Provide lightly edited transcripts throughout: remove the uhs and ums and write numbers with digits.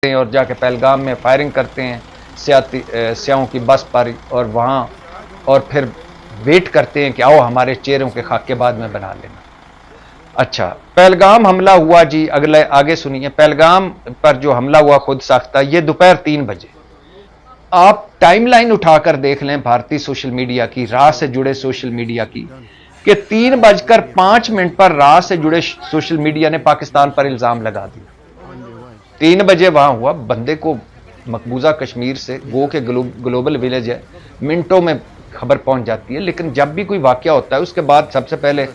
हैं और जाके पहलगाम में फायरिंग करते हैं स्याहों की बस पर, और वहाँ और फिर वेट करते हैं कि आओ हमारे चेहरों के खाके बाद में बना लेना। अच्छा, पहलगाम हमला हुआ जी, अगले आगे सुनिए। पहलगाम पर जो हमला हुआ खुद साख्ता, ये दोपहर 3 बजे। आप टाइमलाइन उठाकर देख लें भारतीय सोशल मीडिया की, राह से जुड़े सोशल मीडिया की, कि 3:05 पर राह से जुड़े सोशल मीडिया ने पाकिस्तान पर इल्जाम लगा दिया। 3 बजे वहां हुआ, बंदे को मकबूजा कश्मीर से, गो के ग्लोबल विलेज है, मिनटों में खबर पहुंच जाती है। लेकिन जब भी कोई वाकया होता है उसके बाद सबसे पहले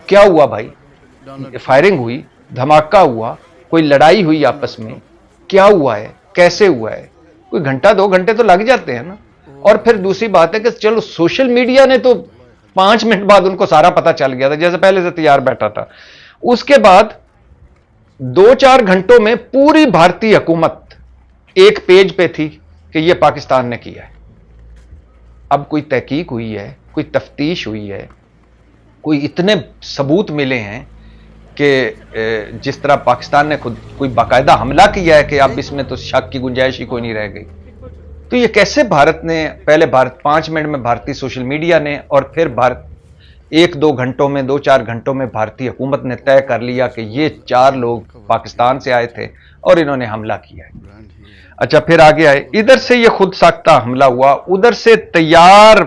क्या हुआ भाई, फायरिंग हुई, धमाका हुआ, कोई लड़ाई हुई आपस में, क्या हुआ है, कैसे हुआ है, कोई घंटा 2 घंटे तो लग जाते हैं ना। और फिर दूसरी बात है कि चलो सोशल मीडिया ने तो 5 मिनट बाद उनको सारा पता चल गया था, जैसे पहले से तैयार बैठा था। उसके बाद 2-4 घंटों में पूरी भारतीय हुकूमत एक पेज पे थी कि यह पाकिस्तान ने किया है। अब कोई तहकीक हुई है, कोई तफ्तीश हुई है, कोई इतने सबूत मिले हैं कि जिस तरह पाकिस्तान ने खुद कोई बाकायदा हमला किया है कि अब इसमें तो शक की गुंजाइश ही कोई नहीं रह गई। तो ये कैसे भारत ने, पहले भारत 5 मिनट में भारतीय सोशल मीडिया ने, और फिर भारत 1-2 घंटों में, 2-4 घंटों में भारतीय हुकूमत ने तय कर लिया कि ये 4 लोग पाकिस्तान से आए थे और इन्होंने हमला किया है। अच्छा, फिर आगे आए, इधर से ये खुद साख्ता हमला हुआ, उधर से तैयार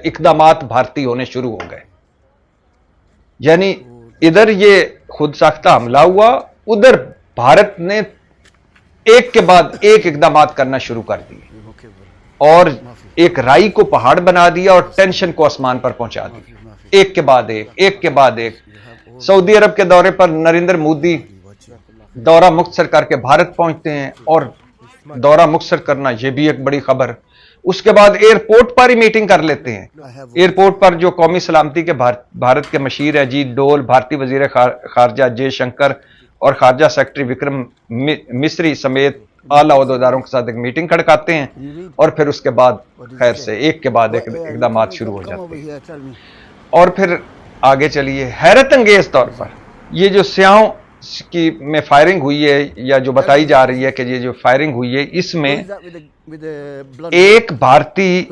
इकदामात भारतीय होने शुरू हो गए। यानी इधर ये खुद साख्ता हमला हुआ, उधर भारत ने एक के बाद एक इकदामात करना शुरू कर दिए और एक राई को पहाड़ बना दिया और टेंशन को आसमान पर पहुंचा दिया, एक के बाद एक, एक के बाद एक। सऊदी अरब के दौरे पर नरेंद्र मोदी दौरा मुख्तसर करके भारत पहुंचते हैं, और दौरा मुख्तसर करना यह भी एक बड़ी खबर। उसके बाद एयरपोर्ट पर ही मीटिंग कर लेते हैं। एयरपोर्ट पर जो कौमी सलामती के भारत के मशीर अजीत डोल, भारतीय वजीर खारजा जयशंकर और खारजा सेक्रेटरी विक्रम मिस्री समेत आला ओहदेदारों के साथ एक मीटिंग खड़काते हैं, और फिर उसके बाद खैर से एक के बाद एक इकदाम शुरू हो जाते हैं। और फिर आगे चलिए, हैरत अंगेज तौर पर ये जो स्याहों की में फायरिंग हुई है, या जो बताई जा रही है कि ये जो फायरिंग हुई है, इसमें एक भारतीय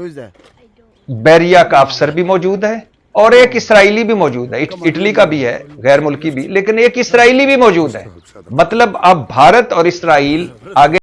बैरिया का अफसर भी मौजूद है और एक इसराइली भी मौजूद है। इटली का भी है, गैर मुल्की भी, लेकिन एक इसराइली भी मौजूद है। मतलब अब भारत और इसराइल आगे